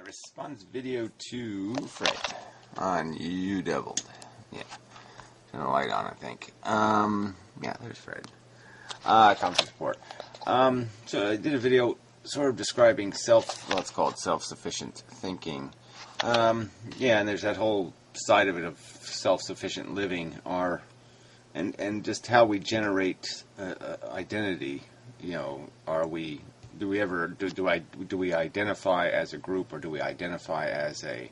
Response video to Fred on You Deviled. Yeah. Turn the light on, I think. Yeah, there's Fred. Comic support. So I did a video sort of describing let's call it self-sufficient thinking. Yeah, and there's that whole side of it of self-sufficient living, and just how we generate identity. You know, do we identify as a group, or do we identify as a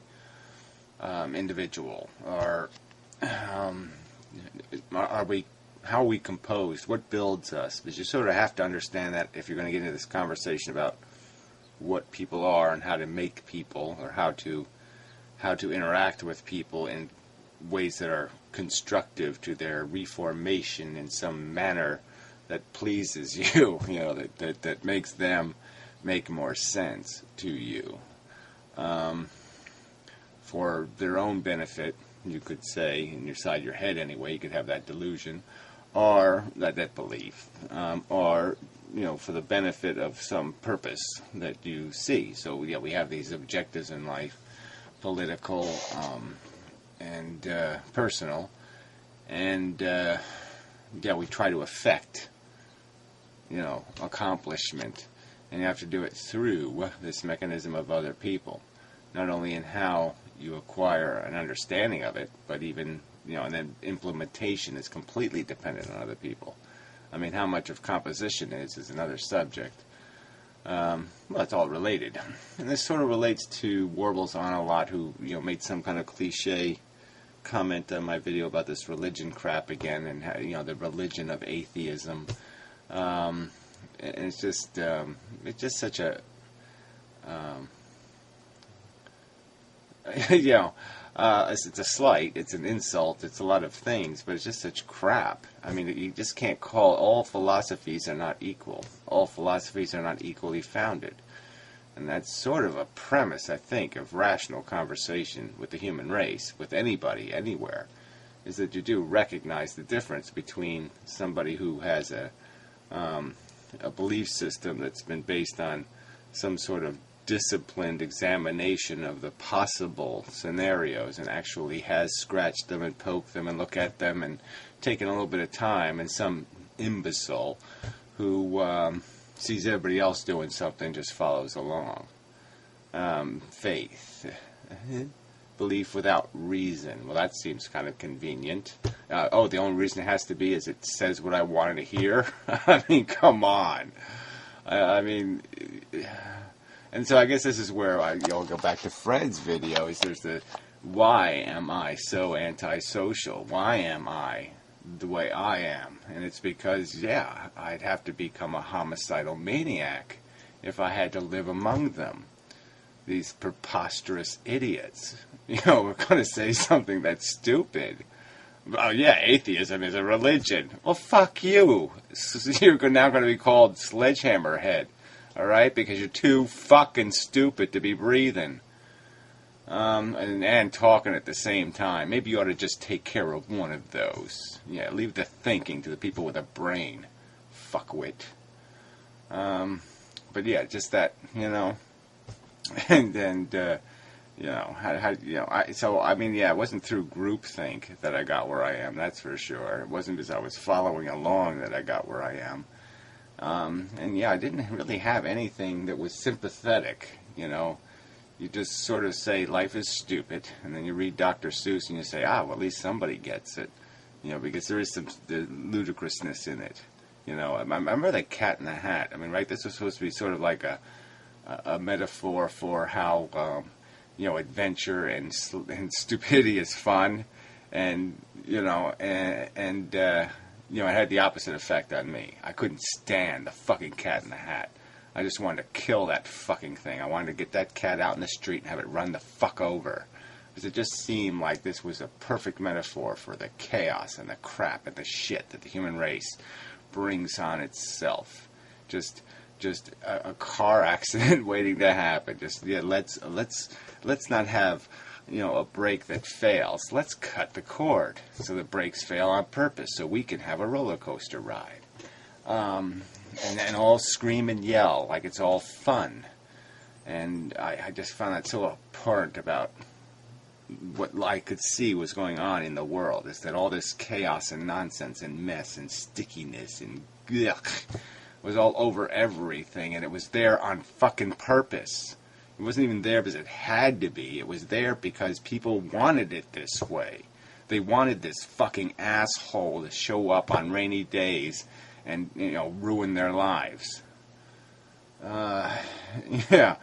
individual, or how are we composed? What builds us? Because you sort of have to understand that if you're going to get into this conversation about what people are and how to make people, or how to interact with people in ways that are constructive to their reformation in some manner that pleases you, you know, that makes them make more sense to you, for their own benefit, you could say, inside your head anyway. You could have that delusion, or that belief, or, you know, for the benefit of some purpose that you see. So yeah, we have these objectives in life: political, and personal, and yeah, we try to affect, you know, accomplishment, and you have to do it through this mechanism of other people, not only in how you acquire an understanding of it, but even, you know, and then implementation is completely dependent on other people. I mean, how much of composition is another subject. Well, it's all related, and this sort of relates to Warbles on a lot, who, you know, made some kind of cliche comment on my video about this religion crap again, and how, you know, the religion of atheism. And it's just such a, you know, it's a slight, it's an insult, it's a lot of things, but it's just such crap. I mean, you just can't call all philosophies are not equal. All philosophies are not equally founded. And that's sort of a premise, I think, of rational conversation with the human race, with anybody, anywhere, is that you do recognize the difference between somebody who has a belief system that's been based on some sort of disciplined examination of the possible scenarios, and actually has scratched them and poked them and looked at them and taken a little bit of time, and some imbecile who sees everybody else doing something, just follows along. Faith. Belief without reason. Well, that seems kind of convenient. Oh, the only reason it has to be is it says what I wanted to hear? I mean, come on. I mean, and so I guess this is where I'll go back to Fred's video, is there's the, why am I so antisocial? Why am I the way I am? And it's because, yeah, I'd have to become a homicidal maniac if I had to live among them. These preposterous idiots. You know, we're going to say something that's stupid. Oh, yeah, atheism is a religion. Well, fuck you. You're now going to be called Sledgehammer Head, all right? Because you're too fucking stupid to be breathing. And talking at the same time. Maybe you ought to just take care of one of those. Yeah, leave the thinking to the people with a brain. Fuckwit. But yeah, just that, you know. And you know, so I mean, yeah, it wasn't through groupthink that I got where I am, that's for sure. It wasn't because I was following along that I got where I am. And yeah, I didn't really have anything that was sympathetic, you know. You just sort of say life is stupid, and then you read Dr. Seuss and you say, well, at least somebody gets it, you know, because there is some ludicrousness in it. You know, I remember the Cat in the Hat. I mean, right, this was supposed to be sort of like a metaphor for how, you know, adventure and stupidity is fun, and, you know, and you know, it had the opposite effect on me. I couldn't stand the fucking Cat in the Hat. I just wanted to kill that fucking thing. I wanted to get that cat out in the street and have it run the fuck over. Because it just seemed like this was a perfect metaphor for the chaos and the crap and the shit that the human race brings on itself. Just a car accident waiting to happen. Just, yeah, let's not have, you know, a brake that fails. Let's cut the cord so the brakes fail on purpose so we can have a roller coaster ride. And all scream and yell like it's all fun. And I just found that so abhorrent about what I could see was going on in the world, is that all this chaos and nonsense and mess and stickiness and yuck was all over everything, and it was there on fucking purpose. It wasn't even there because it had to be. It was there because people wanted it this way. They wanted this fucking asshole to show up on rainy days and, ruin their lives. Yeah.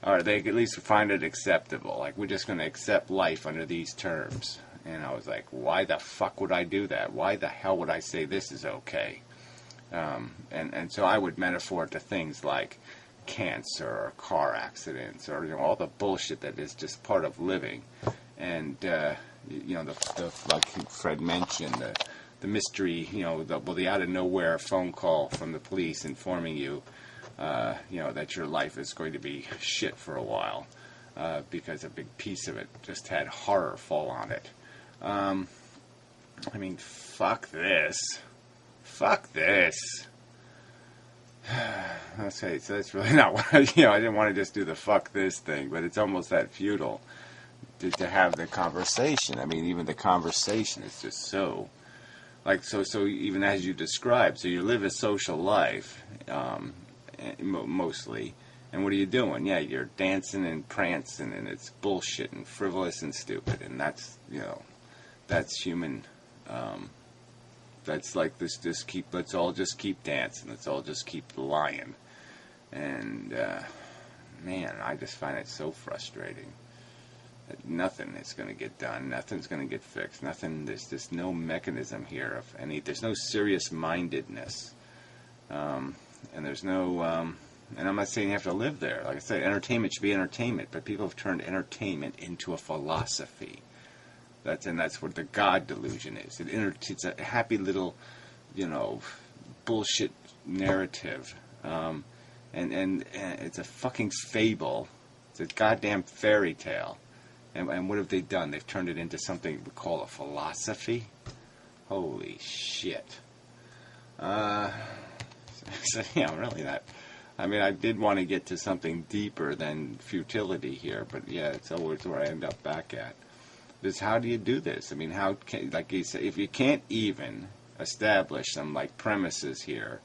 Or they at least find it acceptable. Like, we're just going to accept life under these terms. And I was like, why the fuck would I do that? Why the hell would I say this is okay? And so I would metaphor it to things like cancer or car accidents or all the bullshit that is just part of living. And the like Fred mentioned, the mystery, the out of nowhere phone call from the police informing you, that your life is going to be shit for a while, because a big piece of it just had horror fall on it. I mean, fuck this. Fuck this. Okay, so that's really not what I didn't want to just do the fuck this thing, but it's almost that futile to have the conversation. I mean, even the conversation is just so, like, so even as you described, so you live a social life, mostly, and what are you doing? Yeah, you're dancing and prancing, and it's bullshit and frivolous and stupid, and that's, that's human. That's like this. Let's all just keep dancing. Let's all just keep lying, and man, I just find it so frustrating that nothing is going to get done. Nothing's going to get fixed. Nothing. There's just no mechanism here of any. There's no serious mindedness. And there's no, and I'm not saying you have to live there. Like I said, entertainment should be entertainment, but people have turned entertainment into a philosophy. That's what the God delusion is. It's a happy little, bullshit narrative, and it's a fucking fable. It's a goddamn fairy tale. And what have they done? They've turned it into something we call a philosophy. Holy shit. So, really that. I mean, I did want to get to something deeper than futility here, but yeah, it's always where I end up back at. Because how do you do this? I mean, how can, like you say, if you can't even establish some, like, premises here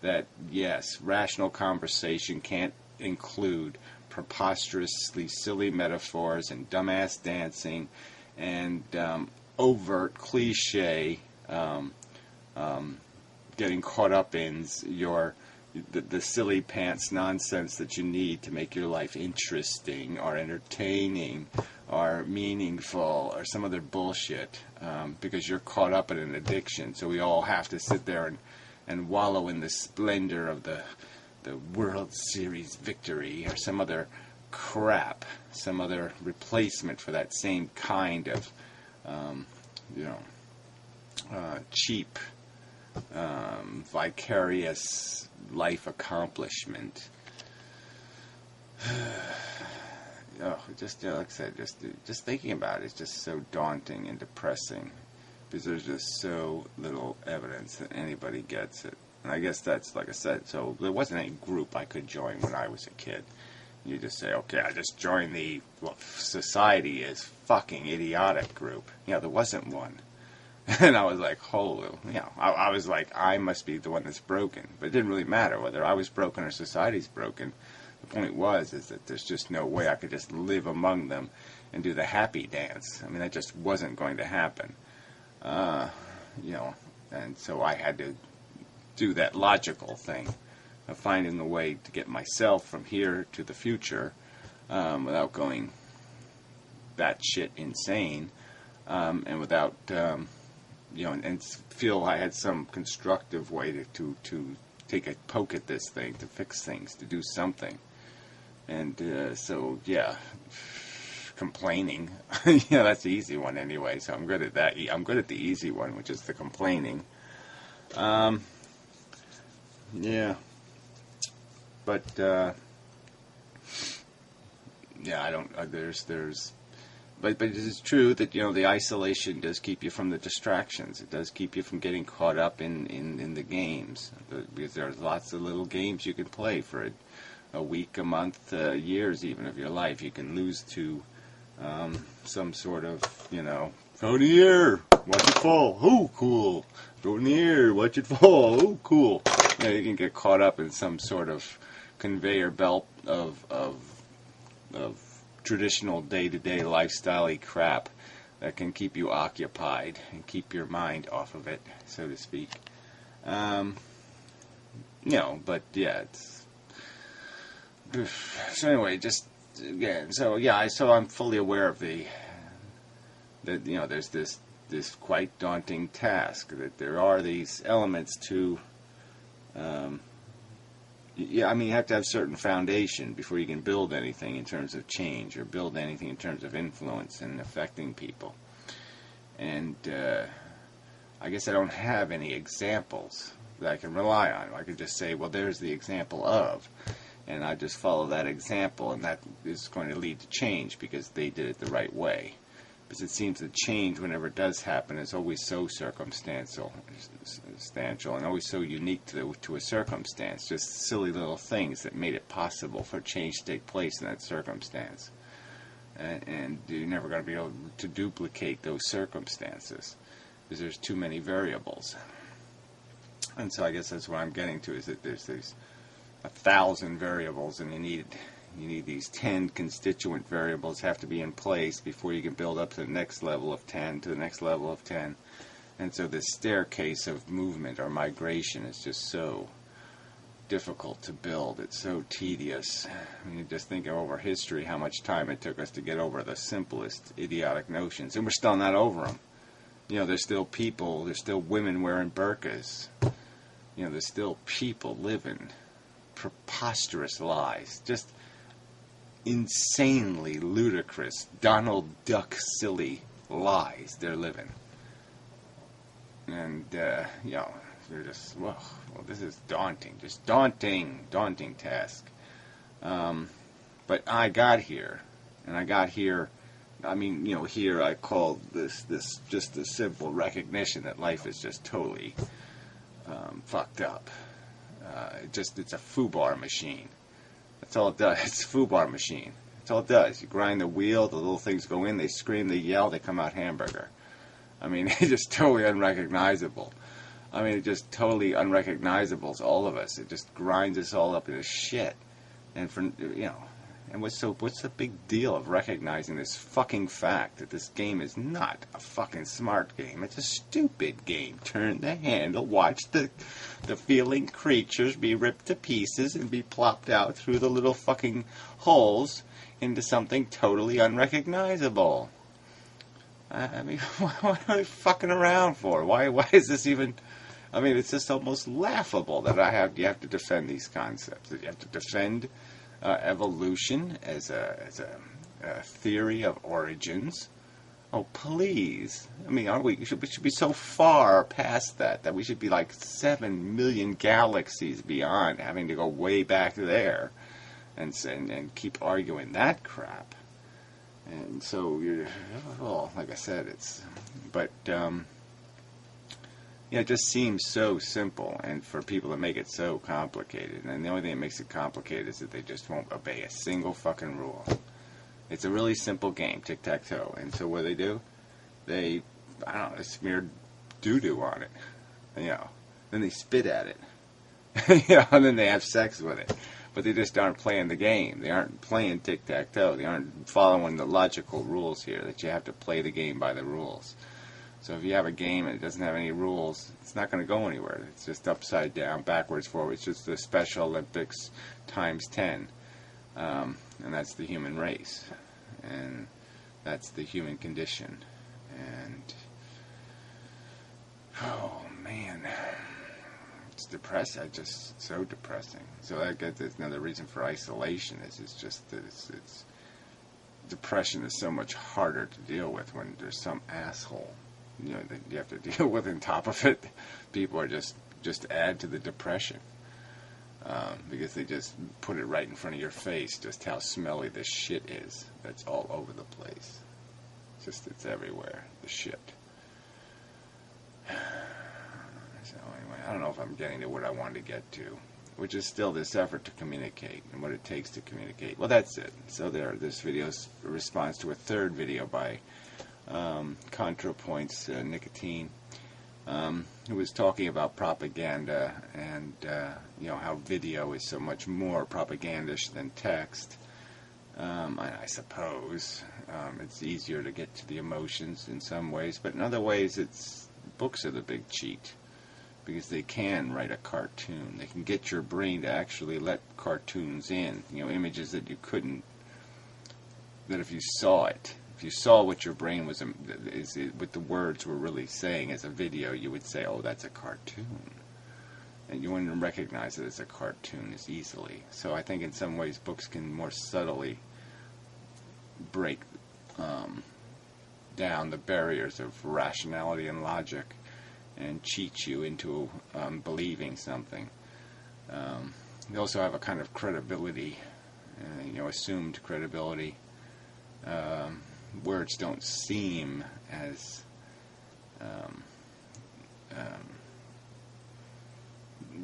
that, yes, rational conversation can't include preposterously silly metaphors and dumbass dancing and overt cliche getting caught up in the silly pants nonsense that you need to make your life interesting or entertaining or meaningful or some other bullshit, because you're caught up in an addiction. So we all have to sit there and wallow in the splendor of the World Series victory or some other crap, some other replacement for that same kind of cheap vicarious life accomplishment. Just like I said, just thinking about it is just so daunting and depressing, because there's just so little evidence that anybody gets it. And I guess that's, like I said, so there wasn't any group I could join when I was a kid. You just say, okay, I just joined the society is fucking idiotic group. There wasn't one. And I was like, holy, I was like, I must be the one that's broken. But it didn't really matter whether I was broken or society's broken. The point is that there's just no way I could just live among them and do the happy dance. I mean, that just wasn't going to happen. And so I had to do that logical thing of finding a way to get myself from here to the future without going batshit insane, and without, and feel I had some constructive way to take a poke at this thing, to fix things, to do something. And complaining, that's the easy one anyway, so I'm good at that. I'm good at the easy one, which is the complaining. But I don't, but it is true that, the isolation does keep you from the distractions. It does keep you from getting caught up in the games, because there's lots of little games you can play for a week, a month, years even of your life. You can lose to some sort of, throw it in the air, watch it fall, oh, cool. Throw it in the air, watch it fall, oh, cool. You can get caught up in some sort of conveyor belt of traditional day-to-day lifestyle-y crap that can keep you occupied and keep your mind off of it, so to speak. But yeah, it's... So anyway, just again, so I'm fully aware of there's this quite daunting task, that there are these elements to, you have to have certain foundation before you can build anything in terms of change, or build anything in terms of influence and affecting people. And I guess I don't have any examples that I can rely on. I could just say, well, there's the example of, and I just follow that example, and that is going to lead to change because they did it the right way. Because it seems that change, whenever it does happen, is always so circumstantial, and always so unique to a circumstance. Just silly little things that made it possible for change to take place in that circumstance. And you're never going to be able to duplicate those circumstances because there's too many variables. And so I guess that's what I'm getting to, is that there's 1,000 variables, and you need these 10 constituent variables have to be in place before you can build up to the next level of 10, to the next level of 10. And so this staircase of movement or migration is just so difficult to build. It's so tedious. I mean, you just think over history how much time it took us to get over the simplest idiotic notions, and we're still not over them. There's still people, there's still women wearing burqas. There's still people living preposterous lies, just insanely ludicrous, Donald Duck silly lies they're living. And, they're just, well, this is daunting, just daunting task. But I got here, here I call this just a simple recognition that life is just totally fucked up. It's a foobar machine. That's all it does. It's a foobar machine. That's all it does. You grind the wheel, the little things go in, they scream, they yell, they come out hamburger. I mean, it's just totally unrecognizable. It's just totally unrecognizable to all of us. It just grinds us all up into shit. And and what's the big deal of recognizing this fucking fact that this game is not a fucking smart game? It's a stupid game. Turn the handle, watch the feeling creatures be ripped to pieces and be plopped out through the little fucking holes into something totally unrecognizable. What are they fucking around for? Why is this even... it's just almost laughable that you have to defend these concepts. That you have to defend evolution as a theory of origins. Oh, please. Aren't we should be so far past that we should be like 7 million galaxies beyond having to go way back there and keep arguing that crap. And so, like I said, it just seems so simple, and for people to make it so complicated. And the only thing that makes it complicated is that they just won't obey a single fucking rule. It's a really simple game, tic-tac-toe. And so what do? They smear doo-doo on it. Then they spit at it. And then they have sex with it. But they just aren't playing the game. They aren't playing tic-tac-toe. They aren't following the logical rules here, that you have to play the game by the rules. So if you have a game and it doesn't have any rules, it's not going to go anywhere. It's just upside down, backwards, forwards. It's just the Special Olympics times 10. And that's the human race. And that's the human condition. And, oh man, it's depressing. Just so depressing. So I guess that's another reason for isolation. It's just that it's depression is so much harder to deal with when there's some asshole that you have to deal with on top of it. People are just add to the depression because they just put it right in front of your face, just how smelly this shit is. That's all over the place. It's everywhere, the shit. So anyway, I don't know if I'm getting to what I wanted to get to. which is still this effort to communicate and what it takes to communicate. Well, that's it. So this video is a response to a third video by ContraPoints Nicotine, who was talking about propaganda and how video is so much more propagandish than text. I suppose it's easier to get to the emotions in some ways, but in other ways books are the big cheat, because they can write a cartoon. They can get your brain to actually let cartoons in, images that you couldn't, that if you saw it, if you saw what your brain was, what the words were really saying as a video, you would say, oh, that's a cartoon. And you wouldn't recognize it as a cartoon as easily. So I think in some ways books can more subtly break down the barriers of rationality and logic and cheat you into believing something. They also have a kind of credibility, assumed credibility. Words don't seem as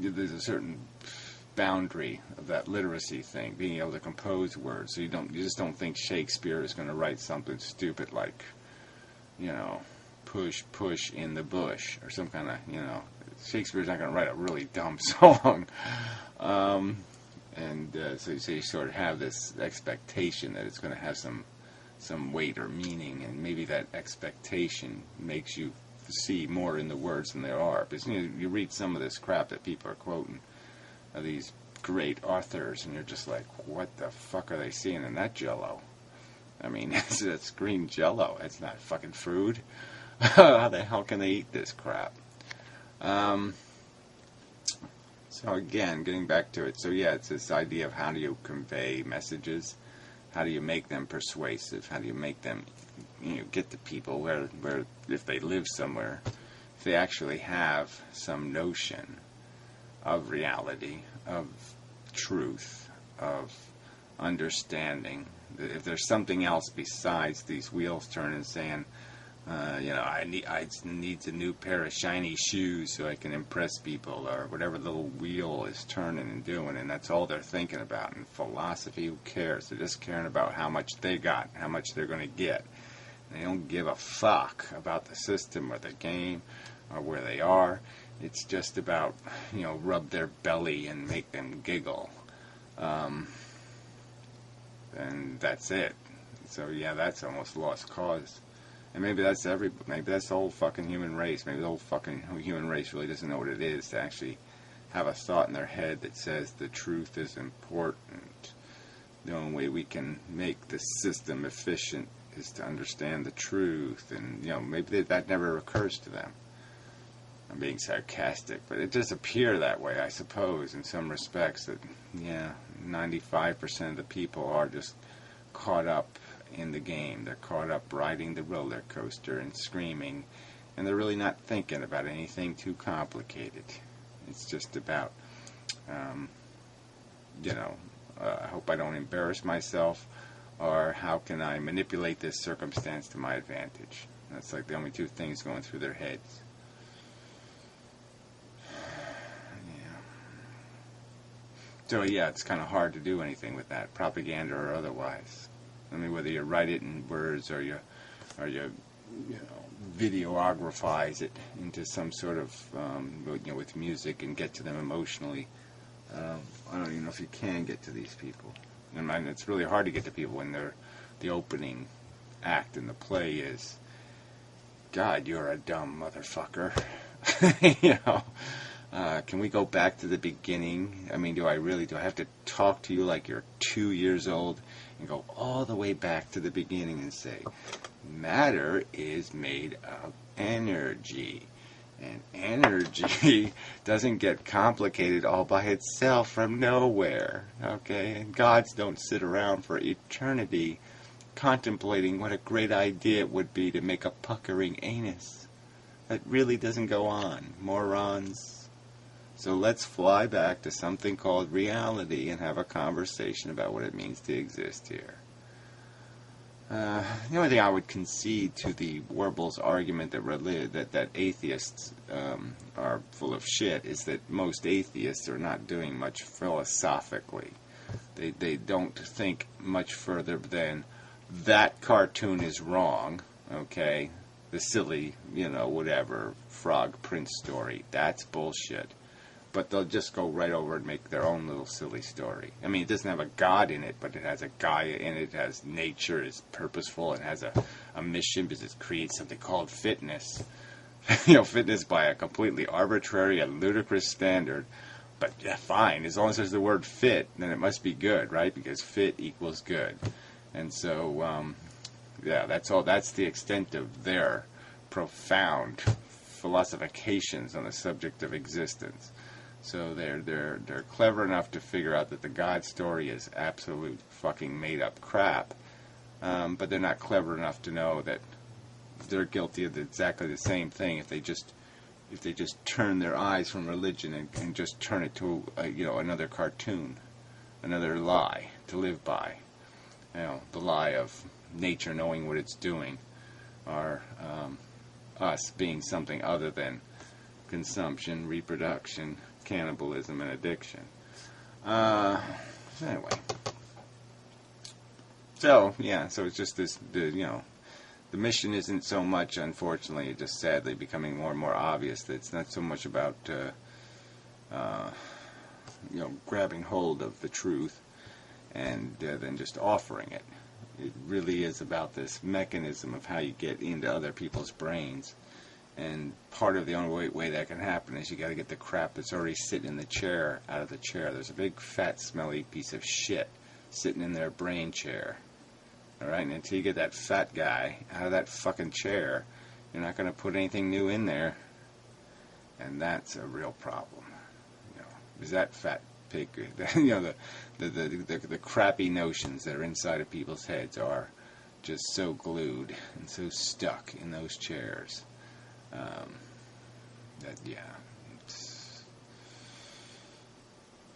there's a certain boundary of that literacy thing, being able to compose words. So you just don't think Shakespeare is going to write something stupid like, push in the bush, or some kind of, Shakespeare's not going to write a really dumb song. So you sort of have this expectation that it's going to have some weight or meaning, and maybe that expectation makes you see more in the words than there are. Because you read some of this crap that people are quoting of these great authors, and you're just like, what the fuck are they seeing in that jello? I mean, that's green jello. It's not fucking food. How the hell can they eat this crap? So again, getting back to it. So yeah, it's this idea of how do you convey messages? How do you make them persuasive? How do you make them, get to people where if they live somewhere, if they actually have some notion of reality, of truth, of understanding. If there's something else besides these wheels turning, saying, I need a new pair of shiny shoes so I can impress people, or whatever little wheel is turning and doing, and that's all they're thinking about. And philosophy, who cares? They're just caring about how much they got, how much they're going to get. And they don't give a fuck about the system or the game or where they are. It's just about, rub their belly and make them giggle. And that's it. So yeah, that's almost lost cause. And maybe that's maybe that's the whole fucking human race. Maybe the whole fucking human race really doesn't know what it is to actually have a thought in their head that says the truth is important. The only way we can make the system efficient is to understand the truth. And, maybe that never occurs to them. I'm being sarcastic, but it does appear that way, I suppose, in some respects, that, 95% of the people are just caught up in the game. They're caught up riding the roller coaster and screaming, and they're really not thinking about anything too complicated. It's just about, I hope I don't embarrass myself, or how can I manipulate this circumstance to my advantage. That's like the only two things going through their heads. So yeah, it's kind of hard to do anything with that, propaganda or otherwise. I mean, whether you write it in words or you videographize it into some sort of with music and get to them emotionally. I don't even know if you can get to these people. And it's really hard to get to people when the opening act in the play is, God, you're a dumb motherfucker. Can we go back to the beginning? I mean, do I have to talk to you like you're 2 years old and go all the way back to the beginning and say, matter is made of energy. And energy doesn't get complicated all by itself from nowhere, okay? And gods don't sit around for eternity contemplating what a great idea it would be to make a puckering anus. That really doesn't go on, morons. So let's fly back to something called reality and have a conversation about what it means to exist here. The only thing I would concede to the Warble's argument that atheists are full of shit is that most atheists are not doing much philosophically. They don't think much further than that cartoon is wrong, okay? The silly, whatever, Frog Prince story, that's bullshit. But they'll just go right over and make their own little silly story. I mean, it doesn't have a God in it, but it has a Gaia in it. It has nature, it's purposeful, it has a mission because it creates something called fitness. Fitness by a completely arbitrary and ludicrous standard. But yeah, fine, as long as there's the word fit, then it must be good, right? Because fit equals good. And so, that's all. That's the extent of their profound philosophications on the subject of existence. So they're clever enough to figure out that the God story is absolute fucking made up crap, but they're not clever enough to know that they're guilty of exactly the same thing if they just turn their eyes from religion and just turn it to another cartoon, another lie to live by, the lie of nature knowing what it's doing, or us being something other than consumption, reproduction, cannibalism, and addiction. Anyway. So it's just this, the mission isn't so much, unfortunately, just sadly becoming more and more obvious that it's not so much about, grabbing hold of the truth and then just offering it. It really is about this mechanism of how you get into other people's brains. And part of the only way that can happen is you got to get the crap that's already sitting in the chair out of the chair. There's a big, fat, smelly piece of shit sitting in their brain chair. All right, and until you get that fat guy out of that fucking chair, you're not going to put anything new in there, and that's a real problem. Is that fat pig? The crappy notions that are inside of people's heads are just so glued and so stuck in those chairs.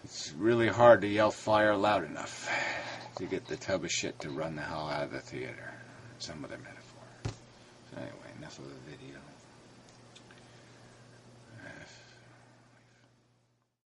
It's really hard to yell fire loud enough to get the tub of shit to run the hell out of the theater. Some other metaphor. So anyway, enough of the video.